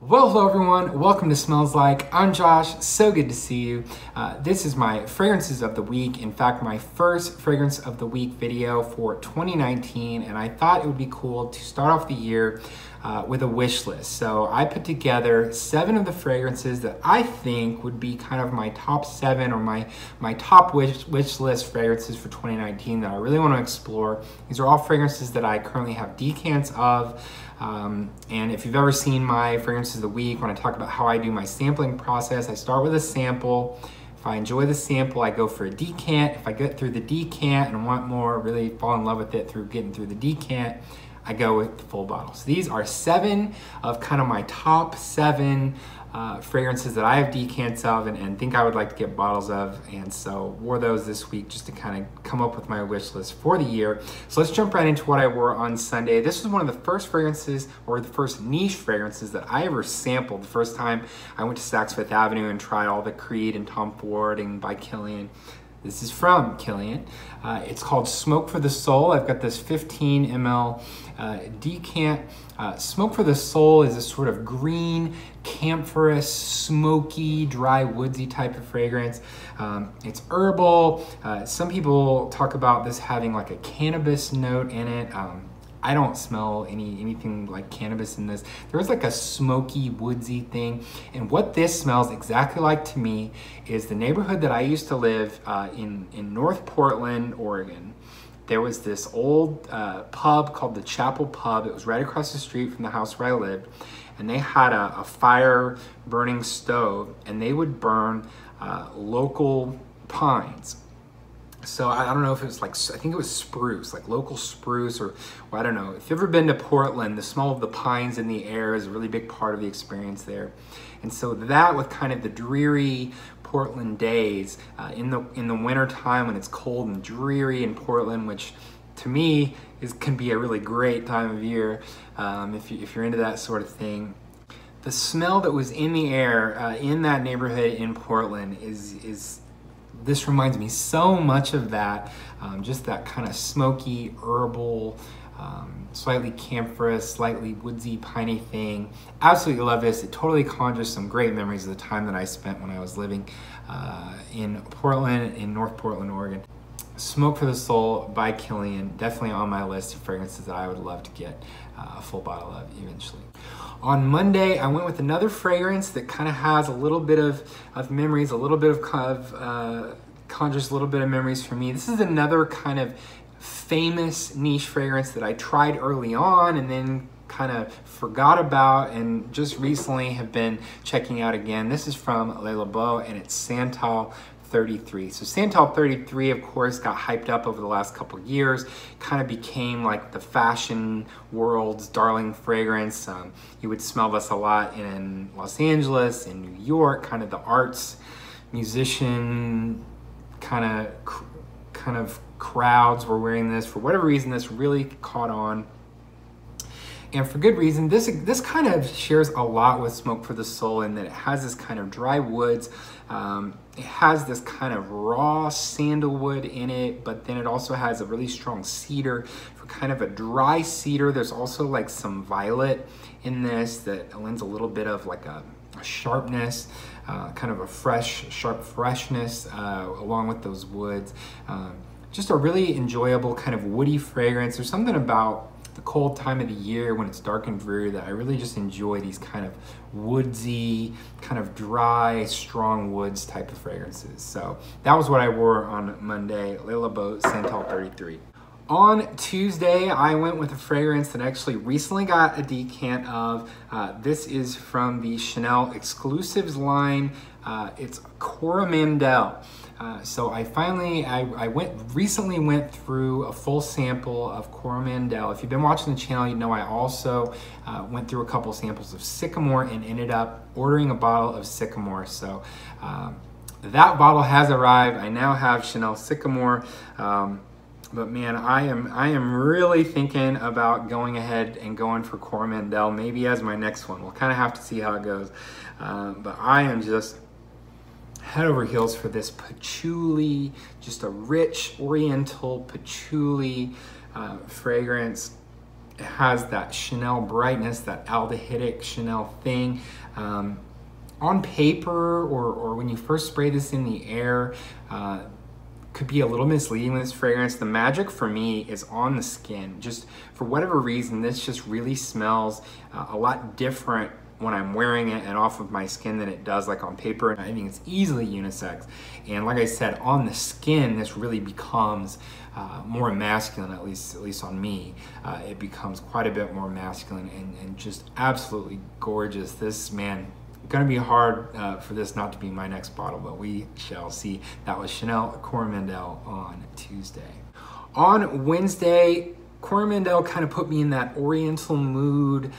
Well, hello everyone, welcome to Smells Like. I'm Josh, so good to see you. This is my fragrances of the week. In fact, my first fragrance of the week video for 2019, and I thought it would be cool to start off the year with a wish list. So I put together 7 of the fragrances that I think would be kind of my top 7 or my top wish list fragrances for 2019 that I really want to explore. These are all fragrances that I currently have decants of. And if you've ever seen my fragrances of the week, when I talk about how I do my sampling process, I start with a sample. If I enjoy the sample, I go for a decant. If I get through the decant and want more, really fall in love with it through getting through the decant, I go with the full bottle. So these are 7 of kind of my top 7 fragrances that I have decants of and think I would like to get bottles of. And so wore those this week just to kind of come up with my wish list for the year. So let's jump right into what I wore on Sunday. This was one of the first fragrances, or the first niche fragrances that I ever sampled. The first time I went to Saks Fifth Avenue and tried all the Creed and Tom Ford and by Kilian. This is from Kilian. It's called Smoke for the Soul. I've got this 15 ml decant. Smoke for the Soul is a sort of green, camphorous, smoky, dry, woodsy type of fragrance. It's herbal. Some people talk about this having like a cannabis note in it. I don't smell anything like cannabis in this. There's like a smoky, woodsy thing. And what this smells exactly like to me is the neighborhood that I used to live in North Portland, Oregon. There was this old pub called the Chapel Pub. It was right across the street from the house where I lived. And they had a fire burning stove, and they would burn local pines. So I don't know if it was like, I think it was spruce, like local spruce, or well, I don't know. If you've ever been to Portland, the smell of the pines in the air is a really big part of the experience there. And so that, with kind of the dreary Portland days, in the winter time when it's cold and dreary in Portland, which to me can be a really great time of year if you're into that sort of thing. The smell that was in the air in that neighborhood in Portland this reminds me so much of that, just that kind of smoky, herbal, slightly camphorous, slightly woodsy, piney thing. Absolutely love this. It totally conjures some great memories of the time that I spent when I was living in Portland, in North Portland, Oregon. Smoke for the Soul by Kilian, definitely on my list of fragrances that I would love to get a full bottle of eventually. On Monday, I went with another fragrance that kind of has a little bit of memories, a little bit of conjures a little bit of memories for me. This is another kind of famous niche fragrance that I tried early on and then kind of forgot about and just recently have been checking out again. This is from Le Labo, and it's Santal 33. So Santal 33, of course, got hyped up over the last couple of years, kind of became like the fashion world's darling fragrance. You would smell this a lot in Los Angeles, in New York, kind of the arts, musician kind of crowds were wearing this. For whatever reason, this really caught on. And for good reason. This kind of shares a lot with Smoke for the Soul in that it has this kind of dry woods. It has this kind of raw sandalwood in it, but then it also has a really strong cedar. For kind of a dry cedar, there's also like some violet in this that lends a little bit of like a sharpness, kind of a sharp freshness along with those woods. Just a really enjoyable kind of woody fragrance. There's something about the cold time of the year when it's dark and dreary that I really just enjoy these kind of woodsy, kind of dry, strong woods type of fragrances. So that was what I wore on Monday, Le Labo Santal 33. On Tuesday, I went with a fragrance that I actually recently got a decant of. This is from the Chanel Exclusives line. It's Coromandel. So I recently went through a full sample of Coromandel. If you've been watching the channel, you know I also went through a couple samples of Sycamore and ended up ordering a bottle of Sycamore. So that bottle has arrived. I now have Chanel Sycamore. But man, I am really thinking about going ahead and going for Coromandel, maybe as my next one. We'll kind of have to see how it goes. But I am just head over heels for this patchouli, just a rich oriental patchouli fragrance. It has that Chanel brightness, that aldehydic Chanel thing. On paper or when you first spray this in the air, could be a little misleading with this fragrance. The magic for me is on the skin. Just for whatever reason, this just really smells a lot different when I'm wearing it and off of my skin than it does like on paper. And I think it's easily unisex. And like I said, on the skin, this really becomes more masculine, at least on me. It becomes quite a bit more masculine and just absolutely gorgeous. This, man, gonna be hard for this not to be my next bottle, but we shall see. That was Chanel Coromandel on Tuesday. On Wednesday, Coromandel kind of put me in that oriental mood.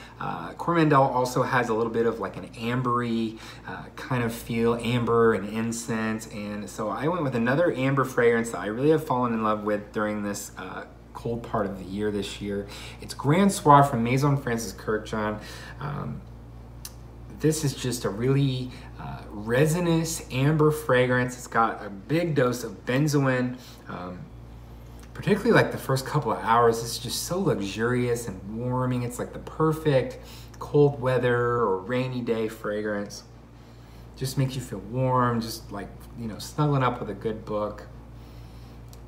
Coromandel also has a little bit of like an ambery kind of feel, amber and incense. And so I went with another amber fragrance that I really have fallen in love with during this cold part of the year this year. It's Grand Soir from Maison Francis Kurkdjian. This is just a really resinous amber fragrance. It's got a big dose of benzoin. Particularly like the first couple of hours, it's just so luxurious and warming. It's like the perfect cold weather or rainy day fragrance. Just makes you feel warm, just like, you know, snuggling up with a good book.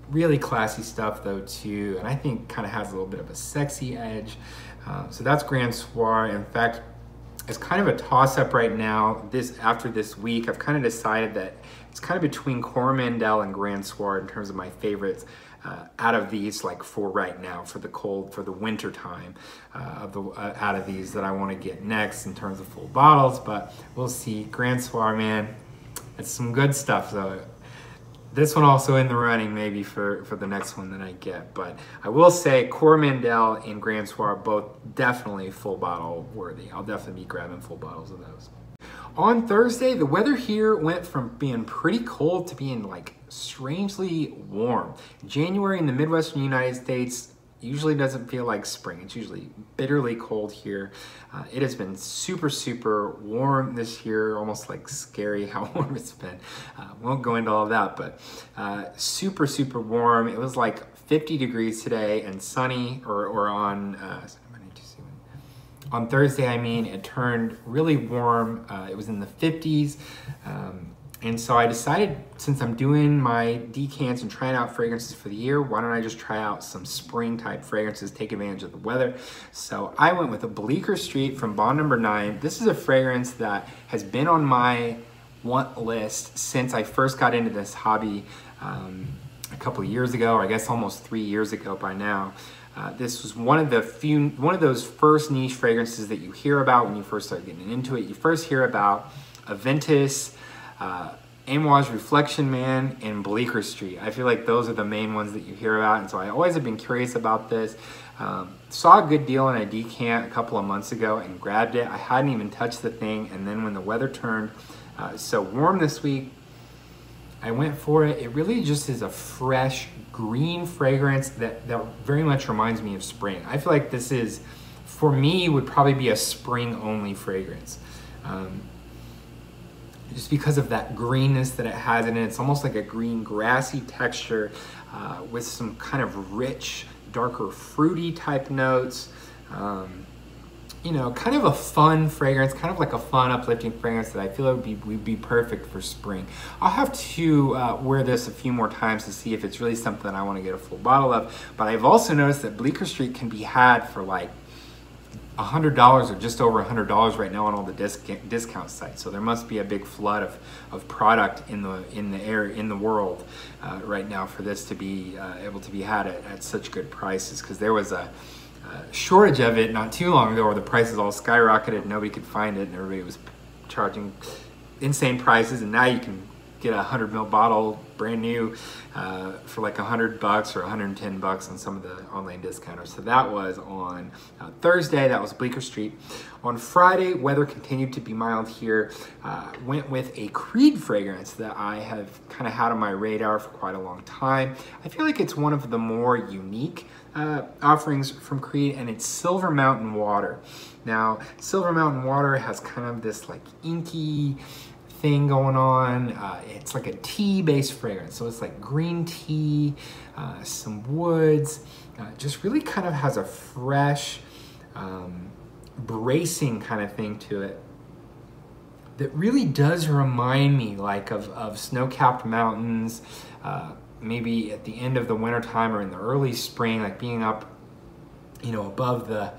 Really classy stuff though too, and I think kind of has a little bit of a sexy edge. So that's Grand Soir. In fact, it's kind of a toss-up right now. After this week, I've kind of decided that it's kind of between Coromandel and Grand Soir in terms of my favorites out of these, like for right now, for the winter time, out of these that I want to get next in terms of full bottles. But we'll see. Grand Soir, man, it's some good stuff though. This one also in the running maybe for the next one that I get. But I will say Coromandel and Grand Soir both definitely full bottle worthy. I'll definitely be grabbing full bottles of those. On Thursday, the weather here went from being pretty cold to being like strangely warm. January in the Midwestern United States usually doesn't feel like spring. It's usually bitterly cold here. It has been super, super warm this year, almost like scary how warm it's been. Won't go into all of that, but super, super warm. It was like 50 degrees today and sunny, or on Thursday, I mean, it turned really warm. It was in the 50s. And so I decided, since I'm doing my decants and trying out fragrances for the year, why don't I just try out some spring type fragrances, take advantage of the weather. So I went with a Bleecker Street from Bond Number 9. This is a fragrance that has been on my want list since I first got into this hobby a couple of years ago, or I guess almost 3 years ago by now. This was one of those first niche fragrances that you hear about when you first start getting into it. You first hear about Aventus, Amouage Reflection Man, and Bleecker Street. I feel like those are the main ones that you hear about, and so I always have been curious about this. Saw a good deal on a decant a couple of months ago and grabbed it. I hadn't even touched the thing, and then when the weather turned so warm this week, I went for it. It really just is a fresh green fragrance that very much reminds me of spring. I feel like this is, for me, would probably be a spring only fragrance. Just because of that greenness that it has in it. It's almost like a green grassy texture with some kind of rich, darker fruity type notes. You know, kind of a fun fragrance, kind of like a fun, uplifting fragrance that I feel would be perfect for spring. I'll have to wear this a few more times to see if it's really something I want to get a full bottle of. But I've also noticed that Bleecker Street can be had for like $100 or just over $100 right now on all the discount sites. So there must be a big flood of product in the world right now for this to be able to be had at such good prices, because there was a shortage of it not too long ago where the prices all skyrocketed, nobody could find it, and everybody was charging insane prices, and now you can get a 100 ml bottle brand new for like $100 or $110 on some of the online discounters. So that was on Thursday. That was Bleecker Street. On Friday, weather continued to be mild here. Went with a Creed fragrance that I have kind of had on my radar for quite a long time. I feel like it's one of the more unique offerings from Creed, and it's Silver Mountain Water. Now, Silver Mountain Water has kind of this like inky thing going on. It's like a tea-based fragrance, so it's like green tea, some woods. Just really kind of has a fresh, bracing kind of thing to it that really does remind me like of snow-capped mountains, maybe at the end of the wintertime or in the early spring, like being up, you know, above the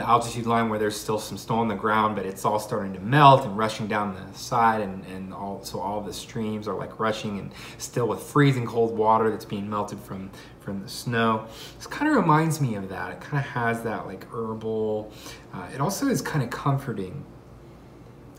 altitude line where there's still some snow on the ground, but it's all starting to melt and rushing down the side, and all the streams are like rushing and still with freezing cold water that's being melted from the snow. This kind of reminds me of that. It kind of has that like herbal. It also is kind of comforting.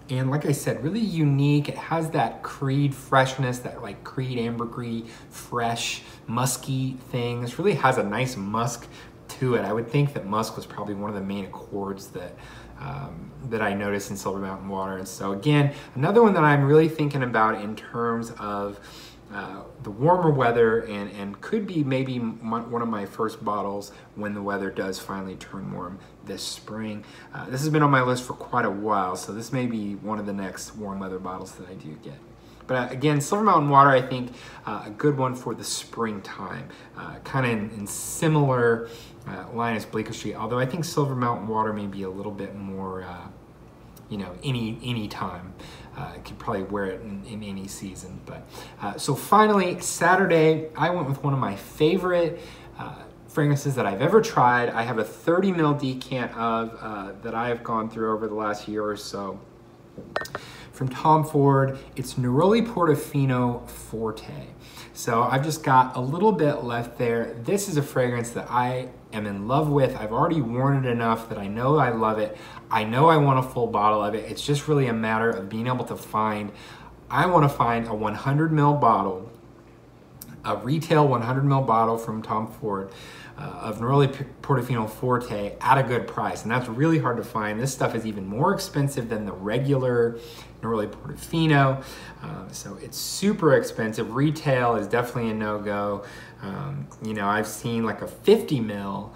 And like I said, really unique. It has that Creed freshness, that like Creed ambergris, fresh, musky thing. This really has a nice musk to it. I would think that musk was probably one of the main accords that I noticed in Silver Mountain Water. And so again, another one that I'm really thinking about in terms of the warmer weather, and could be maybe one of my first bottles when the weather does finally turn warm this spring. This has been on my list for quite a while, so this may be one of the next warm weather bottles that I do get. But again, Silver Mountain Water, I think a good one for the springtime, kind of in similar line as Bleecker Street, although I think Silver Mountain Water may be a little bit more, you know, any time. I could probably wear it in any season. But so finally, Saturday, I went with one of my favorite fragrances that I've ever tried. I have a 30 ml decant of that I have gone through over the last year or so. From Tom Ford, it's Neroli Portofino Forte. So I've just got a little bit left there. This is a fragrance that I am in love with. I've already worn it enough that I know I love it. I know I want a full bottle of it. It's just really a matter of being able to find, I want to find a 100 ml bottle, a retail 100 ml bottle from Tom Ford of Neroli Portofino Forte at a good price. And that's really hard to find. This stuff is even more expensive than the regular Neroli Portofino. So it's super expensive. Retail is definitely a no-go. You know, I've seen like a 50 ml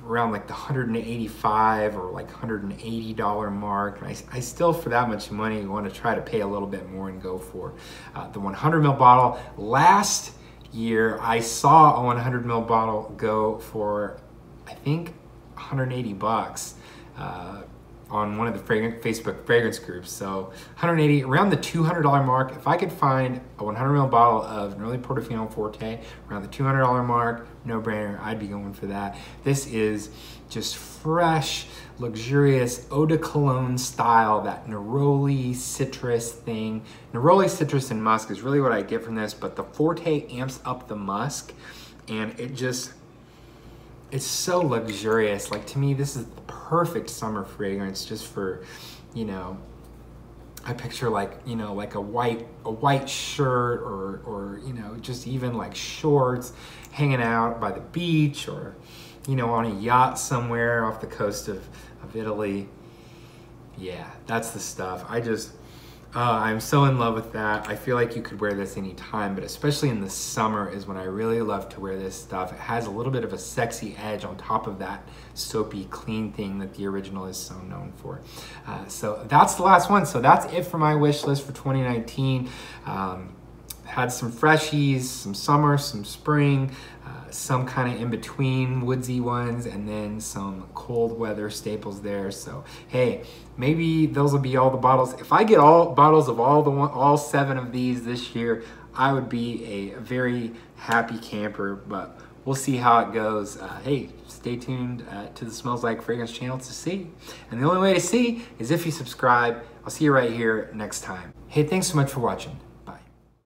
around like the $185 or like $180 mark. And I still, for that much money, want to try to pay a little bit more and go for the 100 ml bottle. Last year, I saw a 100 ml bottle go for, I think, 180 bucks on one of the Facebook fragrance groups. So 180, around the $200 mark. If I could find a 100 ml bottle of Neroli Portofino Forte around the $200 mark, no brainer, I'd be going for that. This is just fresh, luxurious eau de cologne style, that neroli citrus thing. Neroli citrus and musk is really what I get from this, but the Forte amps up the musk, and it's so luxurious. Like, to me, this is the perfect summer fragrance just for, you know, I picture like, you know, like a white shirt or, you know, just even like shorts, hanging out by the beach, or, you know, on a yacht somewhere off the coast of Italy. Yeah, that's the stuff. I'm so in love with that. I feel like you could wear this anytime, but especially in the summer is when I really love to wear this stuff. It has a little bit of a sexy edge on top of that soapy, clean thing that the original is so known for. So that's the last one. So that's it for my wish list for 2019. Had some freshies, some summer, some spring, some kind of in-between woodsy ones, and then some cold weather staples there. So hey, maybe those will be all the bottles. If I get all bottles of all 7 of these this year, I would be a very happy camper, but we'll see how it goes. Hey, stay tuned to the Smells Like Fragrance channel to see. And the only way to see is if you subscribe. I'll see you right here next time. Hey, thanks so much for watching.